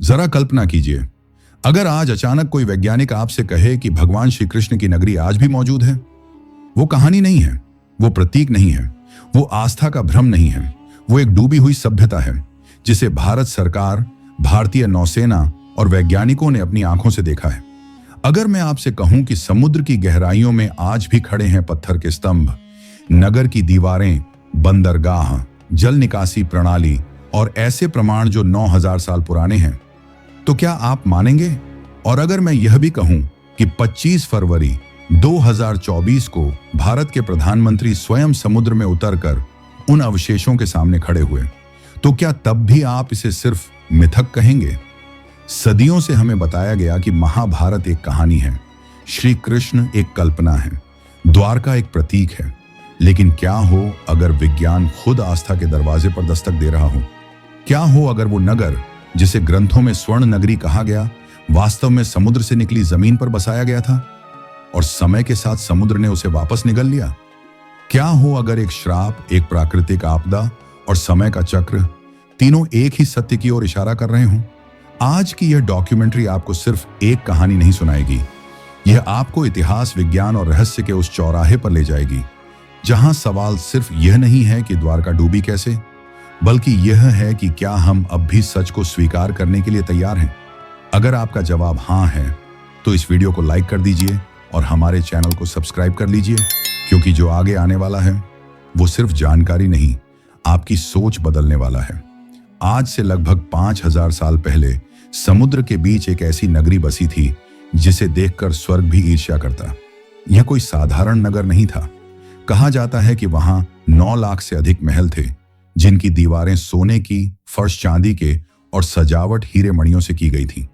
जरा कल्पना कीजिए, अगर आज अचानक कोई वैज्ञानिक आपसे कहे कि भगवान श्री कृष्ण की नगरी आज भी मौजूद है। वो कहानी नहीं है, वो प्रतीक नहीं है, वो आस्था का भ्रम नहीं है, वो एक डूबी हुई सभ्यता है जिसे भारत सरकार, भारतीय नौसेना और वैज्ञानिकों ने अपनी आंखों से देखा है। अगर मैं आपसे कहूं कि समुद्र की गहराइयों में आज भी खड़े हैं पत्थर के स्तंभ, नगर की दीवारें, बंदरगाह, जल निकासी प्रणाली और ऐसे प्रमाण जो 9000 साल पुराने हैं, तो क्या आप मानेंगे? और अगर मैं यह भी कहूं कि 25 फरवरी 2024 को भारत के प्रधानमंत्री स्वयं समुद्र में उतरकर उन अवशेषों के सामने खड़े हुए, तो क्या तब भी आप इसे सिर्फ मिथक कहेंगे? सदियों से हमें बताया गया कि महाभारत एक कहानी है, श्री कृष्ण एक कल्पना है, द्वारका एक प्रतीक है। लेकिन क्या हो अगर विज्ञान खुद आस्था के दरवाजे पर दस्तक दे रहा हो? क्या हो अगर वो नगर जिसे ग्रंथों में स्वर्ण नगरी कहा गया, वास्तव में समुद्र से निकली जमीन पर बसाया गया था और समय के साथ समुद्र ने उसे वापस निगल लिया? क्या हो अगर एक श्राप, एक प्राकृतिक आपदा और समय का चक्र, तीनों एक ही सत्य की ओर इशारा कर रहे हों? आज की यह डॉक्यूमेंट्री आपको सिर्फ एक कहानी नहीं सुनाएगी, यह आपको इतिहास, विज्ञान और रहस्य के उस चौराहे पर ले जाएगी जहां सवाल सिर्फ यह नहीं है कि द्वारका डूबी कैसे, बल्कि यह है कि क्या हम अब भी सच को स्वीकार करने के लिए तैयार हैं। अगर आपका जवाब हाँ है तो इस वीडियो को लाइक कर दीजिए और हमारे चैनल को सब्सक्राइब कर लीजिए, क्योंकि जो आगे आने वाला है वो सिर्फ जानकारी नहीं, आपकी सोच बदलने वाला है। आज से लगभग 5000 साल पहले समुद्र के बीच एक ऐसी नगरी बसी थी जिसे देखकर स्वर्ग भी ईर्ष्या करता। यह कोई साधारण नगर नहीं था। कहा जाता है कि वहां 9 लाख से अधिक महल थे, जिनकी दीवारें सोने की, फर्श चांदी के और सजावट हीरे मणियों से की गई थी।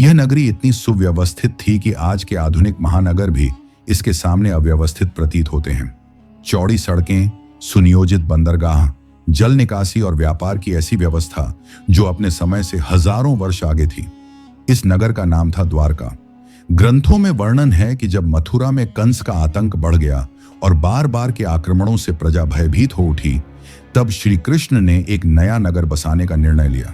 यह नगरी इतनी सुव्यवस्थित थी कि आज के आधुनिक महानगर भी इसके सामने अव्यवस्थित प्रतीत होते हैं। चौड़ी सड़कें, सुनियोजित बंदरगाह, जल निकासी और व्यापार की ऐसी व्यवस्था जो अपने समय से हजारों वर्ष आगे थी। इस नगर का नाम था द्वारका। ग्रंथों में वर्णन है कि जब मथुरा में कंस का आतंक बढ़ गया और बार बार के आक्रमणों से प्रजा भयभीत हो उठी, तब श्री कृष्ण ने एक नया नगर बसाने का निर्णय लिया।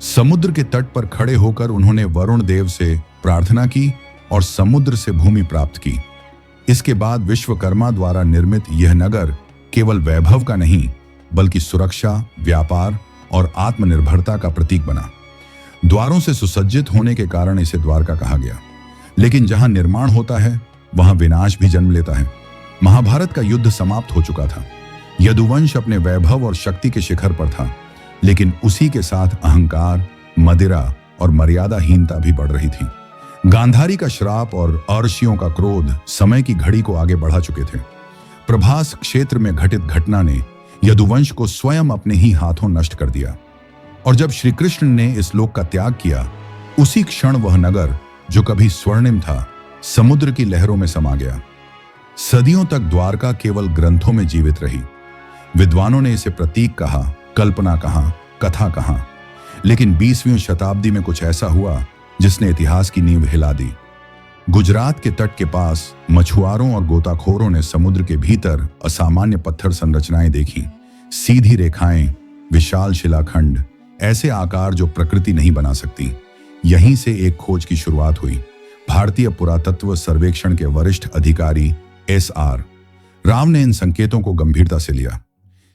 समुद्र के तट पर खड़े होकर उन्होंने वरुण देव से प्रार्थना की और समुद्र से भूमि प्राप्त की। इसके बाद विश्वकर्मा द्वारा निर्मित यह नगर केवल वैभव का नहीं, बल्कि सुरक्षा, व्यापार और आत्मनिर्भरता का प्रतीक बना। द्वारों से सुसज्जित होने के कारण इसे द्वारका कहा गया। लेकिन जहां निर्माण होता है वहां विनाश भी जन्म लेता है। महाभारत का युद्ध समाप्त हो चुका था। यदुवंश अपने वैभव और शक्ति के शिखर पर था, लेकिन उसी के साथ अहंकार, मदिरा और मर्यादाहीनता भी बढ़ रही थी। गांधारी का श्राप और अर्षियों का क्रोध समय की घड़ी को आगे बढ़ा चुके थे। प्रभास क्षेत्र में घटित घटना ने यदुवंश को स्वयं अपने ही हाथों नष्ट कर दिया। और जब श्री कृष्ण ने इस लोक का त्याग किया, उसी क्षण वह नगर जो कभी स्वर्णिम था, समुद्र की लहरों में समा गया। सदियों तक द्वारका केवल ग्रंथों में जीवित रही। विद्वानों ने इसे प्रतीक कहा, कल्पना कहा, कथा कहा, लेकिन 20वीं शताब्दी में कुछ ऐसा हुआ जिसने इतिहास की नींव हिला दी। गुजरात के तट के पास मछुआरों और गोताखोरों ने समुद्र के भीतर असामान्य पत्थर संरचनाएं देखी। सीधी रेखाएं, विशाल शिलाखंड, ऐसे आकार जो प्रकृति नहीं बना सकती। यहीं से एक खोज की शुरुआत हुई। भारतीय पुरातत्व सर्वेक्षण के वरिष्ठ अधिकारी SR राव ने इन संकेतों को गंभीरता से लिया।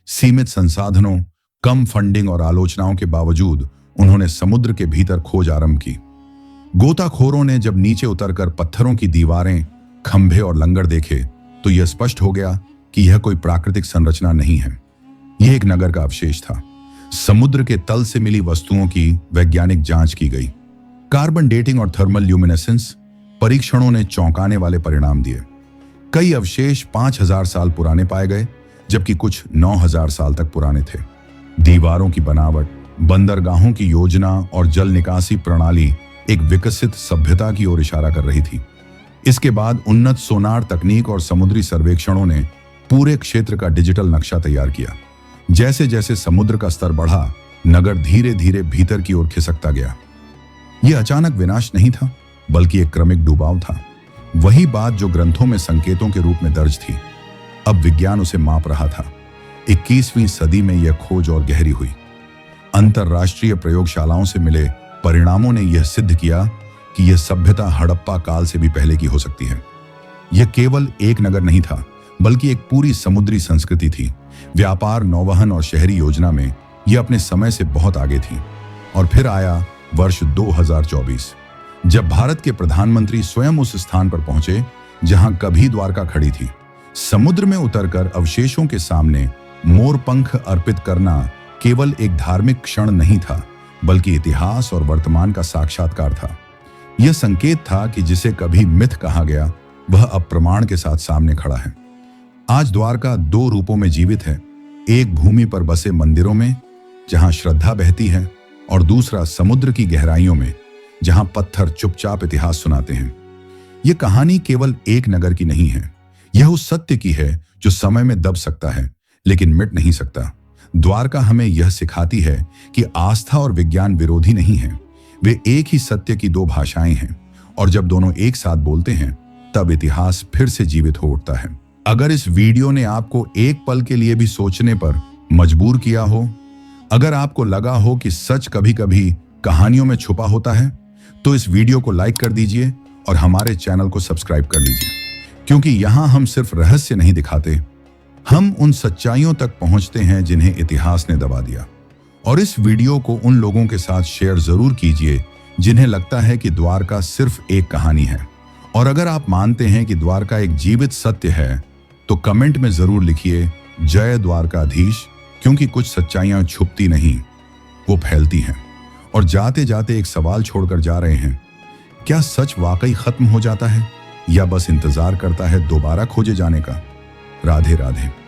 सीमित संसाधनों, कम फंडिंग और आलोचनाओं के बावजूद उन्होंने समुद्र के भीतर खोज आरंभ की। गोताखोरों ने जब नीचे उतरकर पत्थरों की दीवारें, खंभे और लंगर देखे, तो यह स्पष्ट हो गया कि यह कोई प्राकृतिक संरचना नहीं है। यह एक नगर का अवशेष था। समुद्र के तल से मिली वस्तुओं की वैज्ञानिक जांच की गई। कार्बन डेटिंग और थर्मल ल्यूमिनेसेंस परीक्षणों ने चौंकाने वाले परिणाम दिए। कई अवशेष 5000 साल पुराने पाए गए, जबकि कुछ 9000 साल तक पुराने थे। दीवारों की बनावट, बंदरगाहों की योजना और जल निकासी प्रणाली एक विकसित सभ्यता की ओर इशारा कर रही थी। इसके बाद उन्नत सोनार तकनीक और समुद्री सर्वेक्षणों ने पूरे क्षेत्र का डिजिटल नक्शा तैयार किया। जैसे जैसे समुद्र का स्तर बढ़ा, नगर धीरे धीरे भीतर की ओर खिसकता गया। यह अचानक विनाश नहीं था, बल्कि एक क्रमिक डूबाव था। वही बात जो ग्रंथों में संकेतों के रूप में दर्ज थी, अब विज्ञान उसे माप रहा था। 21वीं सदी में यह खोज और गहरी हुई। अंतरराष्ट्रीय प्रयोगशालाओं से मिले परिणामों ने यह सिद्ध किया कि यह सभ्यता हड़प्पा काल से भी पहले की हो सकती है। यह केवल एक नगर नहीं था, बल्कि एक पूरी समुद्री संस्कृति थी। व्यापार, नौवहन और शहरी योजना में यह अपने समय से बहुत आगे थी। और फिर आया वर्ष 2024, जब भारत के प्रधानमंत्री स्वयं उस स्थान पर पहुंचे जहां कभी द्वारका खड़ी थी। समुद्र में उतरकर अवशेषों के सामने मोरपंख अर्पित करना केवल एक धार्मिक क्षण नहीं था, बल्कि इतिहास और वर्तमान का साक्षात्कार था। यह संकेत था कि जिसे कभी मिथ कहा गया वह अब प्रमाण के साथ सामने खड़ा है। आज द्वारका दो रूपों में जीवित है, एक भूमि पर बसे मंदिरों में जहां श्रद्धा बहती है, और दूसरा समुद्र की गहराइयों में जहां पत्थर चुपचाप इतिहास सुनाते हैं। यह कहानी केवल एक नगर की नहीं है, यह उस सत्य की है जो समय में दब सकता है लेकिन मिट नहीं सकता। द्वारका हमें यह सिखाती है कि आस्था और विज्ञान विरोधी नहीं है, वे एक ही सत्य की दो भाषाएं हैं, और जब दोनों एक साथ बोलते हैं तब इतिहास फिर से जीवित हो उठता है। अगर इस वीडियो ने आपको एक पल के लिए भी सोचने पर मजबूर किया हो, अगर आपको लगा हो कि सच कभी कभी कहानियों में छुपा होता है, तो इस वीडियो को लाइक कर दीजिए और हमारे चैनल को सब्सक्राइब कर लीजिए, क्योंकि यहां हम सिर्फ रहस्य नहीं दिखाते, हम उन सच्चाइयों तक पहुंचते हैं जिन्हें इतिहास ने दबा दिया। और इस वीडियो को उन लोगों के साथ शेयर जरूर कीजिए जिन्हें लगता है कि द्वारका सिर्फ एक कहानी है। और अगर आप मानते हैं कि द्वारका एक जीवित सत्य है, तो कमेंट में जरूर लिखिए जय द्वारकाधीश, क्योंकि कुछ सच्चाइयां छुपती नहीं, वो फैलती हैं। और जाते जाते एक सवाल छोड़कर जा रहे हैं, क्या सच वाकई खत्म हो जाता है या बस इंतजार करता है दोबारा खोजे जाने का? राधे राधे।